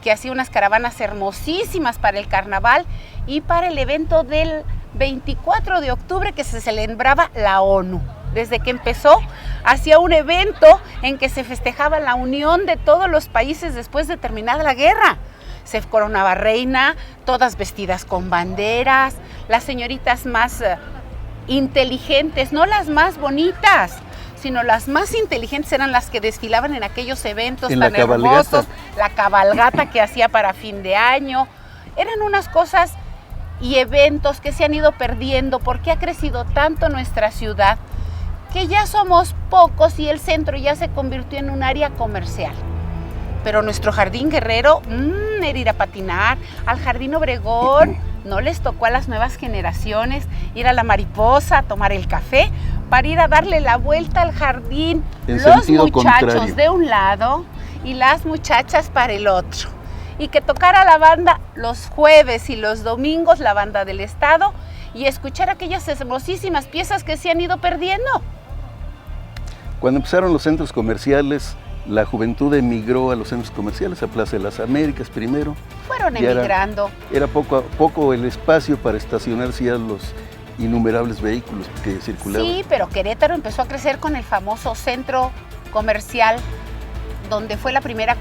que hacía unas caravanas hermosísimas para el carnaval y para el evento del 24 de octubre que se celebraba la ONU. Desde que empezó, hacía un evento en que se festejaba la unión de todos los países después de terminada la guerra. Se coronaba reina, todas vestidas con banderas, las señoritas más inteligentes, no las más bonitas, sino las más inteligentes eran las que desfilaban en aquellos eventos tan hermosos, la cabalgata que hacía para fin de año. Eran unas cosas y eventos que se han ido perdiendo porque ha crecido tanto nuestra ciudad que ya somos pocos y el centro ya se convirtió en un área comercial. Pero nuestro Jardín Guerrero, era ir a patinar, al Jardín Obregón, no les tocó a las nuevas generaciones ir a la Mariposa, a tomar el café, para ir a darle la vuelta al jardín, los muchachos contrario de un lado y las muchachas para el otro. Y que tocara la banda los jueves y los domingos, la banda del estado, y escuchar aquellas hermosísimas piezas que se han ido perdiendo. Cuando empezaron los centros comerciales, la juventud emigró a los centros comerciales, a Plaza de las Américas primero. Fueron emigrando. Era poco a poco el espacio para estacionarse ya los innumerables vehículos que circulaban. Sí, pero Querétaro empezó a crecer con el famoso centro comercial, donde fue la primera...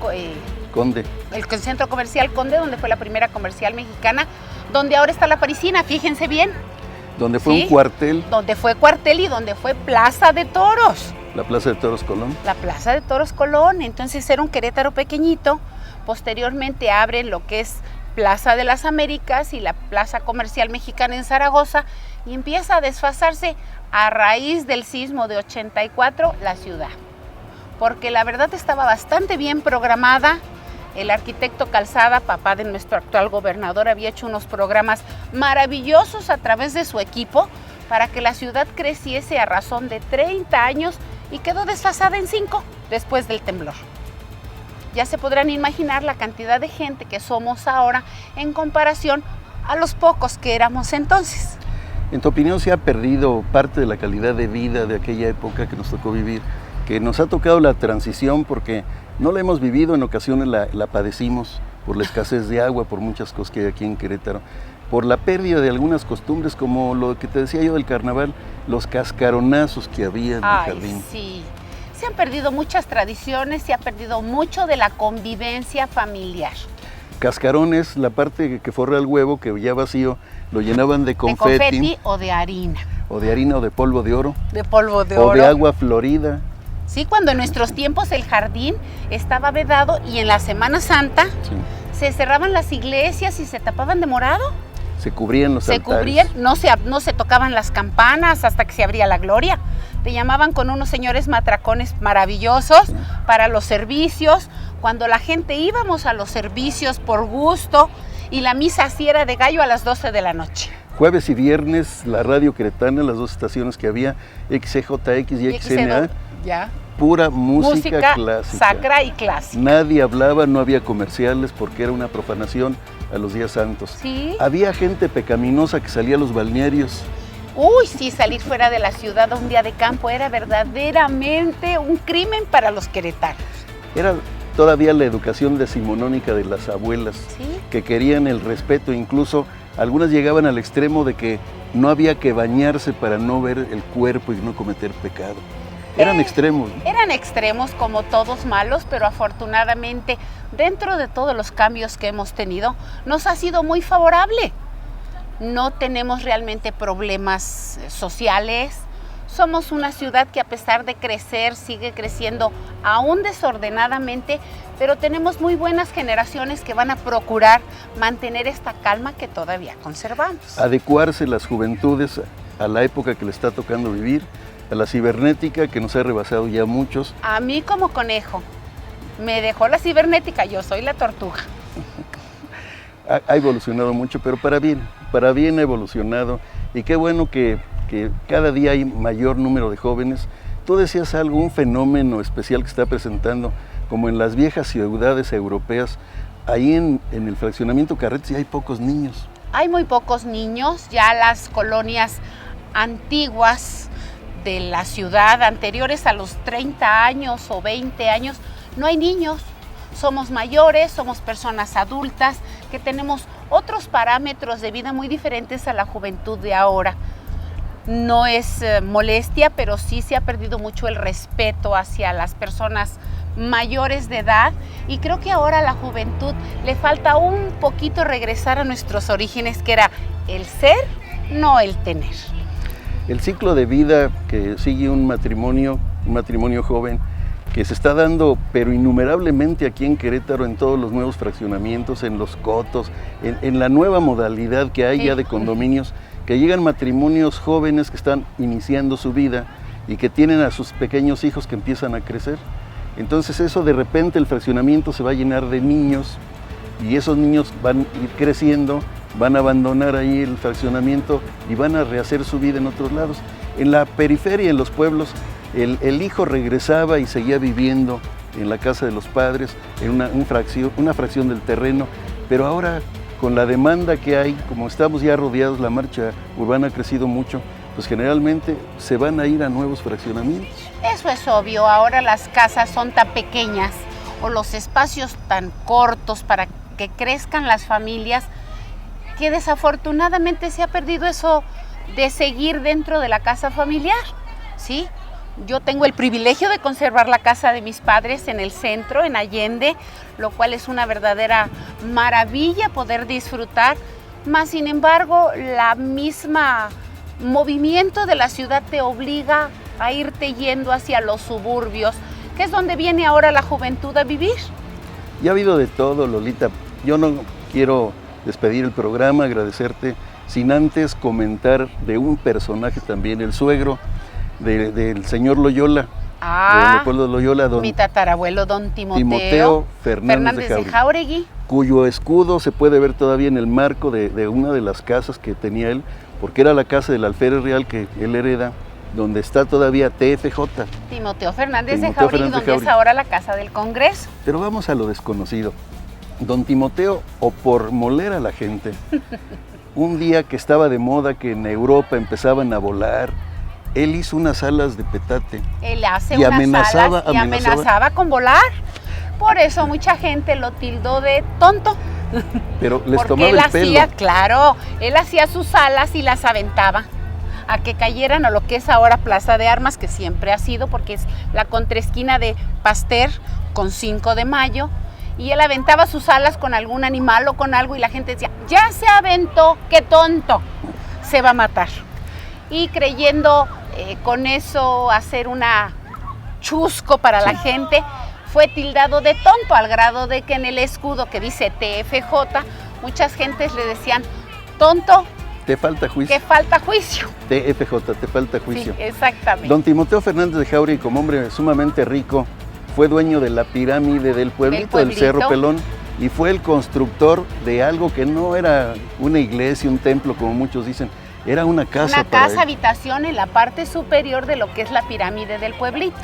Conde. El centro comercial Conde, donde fue la primera comercial mexicana, donde ahora está la Parisina, fíjense bien. Donde fue un cuartel. Donde fue cuartel y donde fue Plaza de Toros. La Plaza de Toros Colón. La Plaza de Toros Colón. Entonces era un Querétaro pequeñito. Posteriormente abren lo que es Plaza de las Américas y la Plaza Comercial Mexicana en Zaragoza, y empieza a desfasarse a raíz del sismo de 84 la ciudad. Porque la verdad estaba bastante bien programada. El arquitecto Calzada, papá de nuestro actual gobernador, había hecho unos programas maravillosos a través de su equipo para que la ciudad creciese a razón de 30 años y quedó desfasada en 5 después del temblor. Ya se podrán imaginar la cantidad de gente que somos ahora en comparación a los pocos que éramos entonces. ¿En tu opinión se ha perdido parte de la calidad de vida de aquella época que nos tocó vivir? Que nos ha tocado la transición porque no la hemos vivido, en ocasiones la padecimos por la escasez de agua, por muchas cosas que hay aquí en Querétaro, por la pérdida de algunas costumbres como lo que te decía yo del carnaval, los cascaronazos que había en el jardín. Sí, se han perdido muchas tradiciones, se ha perdido mucho de la convivencia familiar. Cascarones, la parte que forra el huevo, que ya vacío, lo llenaban de confeti. De confeti o de harina. O de harina o de polvo de oro. De polvo de oro. O de agua florida. Sí, cuando en nuestros tiempos el jardín estaba vedado y en la Semana Santa se cerraban las iglesias y se tapaban de morado. Se cubrían los altares. Se cubrían, no se tocaban las campanas hasta que se abría la gloria. Te llamaban con unos señores matracones maravillosos para los servicios. Cuando la gente íbamos a los servicios por gusto y la misa así era de gallo a las 12 de la noche. Jueves y viernes, la radio queretana, las dos estaciones que había, XCJX y XNA, pura música clásica. Sacra y clásica. Nadie hablaba, no había comerciales porque era una profanación a los días santos. ¿Sí? Había gente pecaminosa que salía a los balnearios. Uy, sí, salir fuera de la ciudad a un día de campo era verdaderamente un crimen para los queretanos. Era todavía la educación decimonónica de las abuelas, que querían el respeto, incluso algunas llegaban al extremo de que no había que bañarse para no ver el cuerpo y no cometer pecado. Eran extremos, ¿no? Eran extremos como todos malos, pero afortunadamente dentro de todos los cambios que hemos tenido nos ha sido muy favorable. No tenemos realmente problemas sociales. Somos una ciudad que a pesar de crecer, sigue creciendo aún desordenadamente, pero tenemos muy buenas generaciones que van a procurar mantener esta calma que todavía conservamos. Adecuarse las juventudes a la época que le está tocando vivir, a la cibernética que nos ha rebasado ya muchos. A mí como conejo, me dejó la cibernética, yo soy la tortuga. Ha evolucionado mucho, pero para bien ha evolucionado, y qué bueno que cada día hay mayor número de jóvenes. Tú decías algo, un fenómeno especial que está presentando, como en las viejas ciudades europeas, ahí en el fraccionamiento Carretes ya hay pocos niños. Hay muy pocos niños, ya las colonias antiguas de la ciudad, anteriores a los 30 años o 20 años, no hay niños. Somos mayores, somos personas adultas que tenemos otros parámetros de vida muy diferentes a la juventud de ahora. No es molestia, pero sí se ha perdido mucho el respeto hacia las personas mayores de edad, y creo que ahora a la juventud le falta un poquito regresar a nuestros orígenes, que era el ser, no el tener. El ciclo de vida que sigue un matrimonio joven, que se está dando, pero innumerablemente aquí en Querétaro, en todos los nuevos fraccionamientos, en los cotos, en la nueva modalidad que hay ya de condominios, que llegan matrimonios jóvenes que están iniciando su vida y que tienen a sus pequeños hijos que empiezan a crecer. Entonces eso, de repente el fraccionamiento se va a llenar de niños, y esos niños van a ir creciendo, van a abandonar ahí el fraccionamiento y van a rehacer su vida en otros lados. En la periferia, en los pueblos, el hijo regresaba y seguía viviendo en la casa de los padres, en una fracción del terreno, pero ahora con la demanda que hay, como estamos ya rodeados, la marcha urbana ha crecido mucho, pues generalmente se van a ir a nuevos fraccionamientos. Eso es obvio, ahora las casas son tan pequeñas o los espacios tan cortos para que crezcan las familias, que desafortunadamente se ha perdido eso de seguir dentro de la casa familiar, ¿sí? Yo tengo el privilegio de conservar la casa de mis padres en el centro, en Allende, lo cual es una verdadera maravilla poder disfrutar, mas sin embargo la misma movimiento de la ciudad te obliga a irte yendo hacia los suburbios, que es donde viene ahora la juventud a vivir. Ya ha habido de todo, Lolita. Yo no quiero despedir el programa, agradecerte, sin antes comentar de un personaje también, el suegro del señor Loyola, de don Leopoldo Loyola, mi tatarabuelo, don Timoteo Fernández de Jáuregui, cuyo escudo se puede ver todavía en el marco de una de las casas que tenía él, porque era la casa del alférez real que él hereda, donde está todavía TFJ. Timoteo Fernández de Jáuregui, donde es ahora la Casa del Congreso. Pero vamos a lo desconocido. Don Timoteo, o por moler a la gente, un día que estaba de moda, que en Europa empezaban a volar, él hizo unas alas de petate. Él hace unas alas y amenazaba con volar. Por eso mucha gente lo tildó de tonto. Pero les tomaba el pelo. Claro, él hacía sus alas y las aventaba a que cayeran a lo que es ahora Plaza de Armas, que siempre ha sido, porque es la contraesquina de Pasteur con 5 de Mayo, y él aventaba sus alas con algún animal o con algo y la gente decía, ya se aventó, qué tonto, se va a matar. Y creyendo con eso hacer una chusco para la gente, fue tildado de tonto, al grado de que en el escudo que dice TFJ, muchas gentes le decían, tonto, te falta juicio. Que falta juicio. TFJ, te falta juicio. Sí, exactamente. Don Timoteo Fernández de Jáuregui, como hombre sumamente rico, fue dueño de la pirámide del pueblito, del Cerro Pelón, y fue el constructor de algo que no era una iglesia, un templo, como muchos dicen, era una casa. Una casa habitación en la parte superior de lo que es la pirámide del pueblito.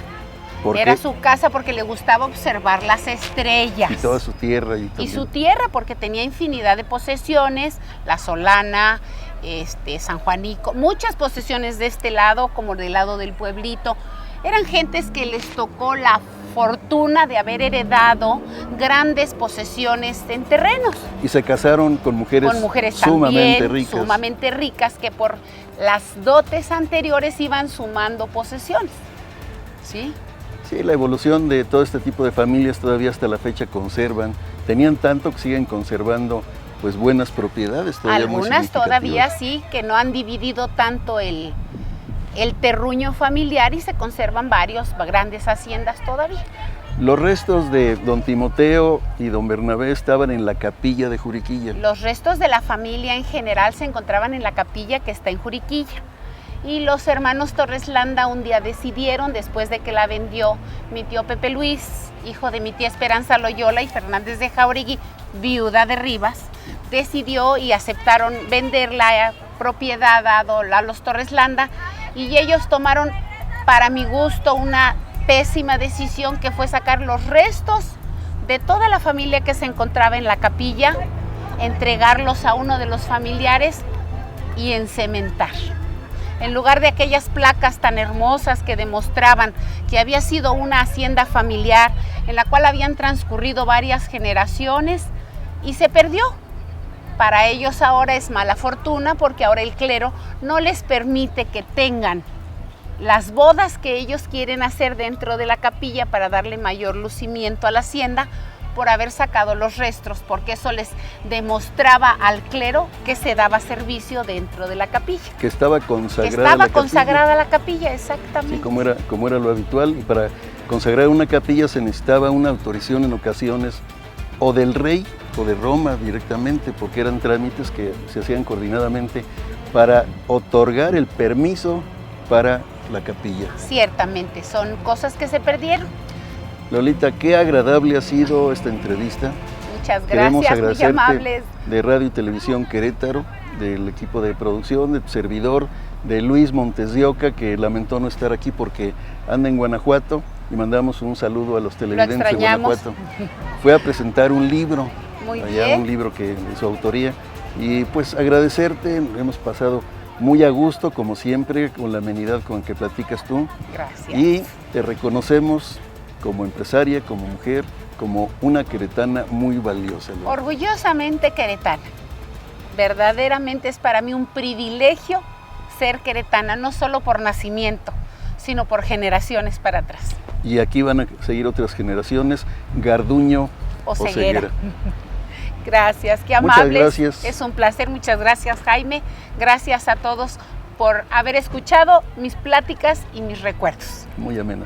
Era su casa porque le gustaba observar las estrellas. Y toda su tierra. Y su tierra porque tenía infinidad de posesiones, la Solana, San Juanico, muchas posesiones de este lado como del lado del pueblito. Eran gentes que les tocó la fortuna de haber heredado grandes posesiones en terrenos. Y se casaron con mujeres sumamente ricas. Sumamente ricas que por las dotes anteriores iban sumando posesiones. ¿Sí? Sí, la evolución de todo este tipo de familias todavía hasta la fecha conservan. Tenían tanto que siguen conservando pues buenas propiedades. Algunas todavía sí, que no han dividido tanto el terruño familiar y se conservan varios grandes haciendas todavía. Los restos de don Timoteo y don Bernabé estaban en la capilla de Juriquilla. Los restos de la familia en general se encontraban en la capilla que está en Juriquilla. Y los hermanos Torres Landa un día decidieron, después de que la vendió mi tío Pepe Luis, hijo de mi tía Esperanza Loyola y Fernández de Jáuregui, viuda de Rivas, decidió y aceptaron vender la propiedad a los Torres Landa, y ellos tomaron, para mi gusto, una pésima decisión, que fue sacar los restos de toda la familia que se encontraba en la capilla, entregarlos a uno de los familiares y encementar. En lugar de aquellas placas tan hermosas que demostraban que había sido una hacienda familiar en la cual habían transcurrido varias generaciones, y se perdió. Para ellos ahora es mala fortuna, porque ahora el clero no les permite que tengan las bodas que ellos quieren hacer dentro de la capilla para darle mayor lucimiento a la hacienda, por haber sacado los restos, porque eso les demostraba al clero que se daba servicio dentro de la capilla. Que estaba consagrada la capilla, exactamente. Sí, como era lo habitual, y para consagrar una capilla se necesitaba una autorización en ocasiones o del rey o de Roma directamente, porque eran trámites que se hacían coordinadamente para otorgar el permiso para la capilla. Ciertamente, son cosas que se perdieron. Lolita, qué agradable ha sido esta entrevista. Muchas gracias, muy amables. De Radio y Televisión Querétaro, del equipo de producción, de tu servidor, de Luis Montes de Oca, que lamentó no estar aquí porque anda en Guanajuato, y mandamos un saludo a los televidentes de Guanajuato. Fue a presentar un libro, un libro de su autoría, y pues agradecerte, hemos pasado muy a gusto, como siempre, con la amenidad con que platicas tú. Gracias. Y te reconocemos como empresaria, como mujer, como una queretana muy valiosa. Orgullosamente queretana. Verdaderamente es para mí un privilegio ser queretana, no solo por nacimiento, sino por generaciones para atrás. Y aquí van a seguir otras generaciones, Garduño Oseguera. Gracias, qué amables. Muchas gracias. Es un placer, muchas gracias, Jaime. Gracias a todos por haber escuchado mis pláticas y mis recuerdos. Muy ameno.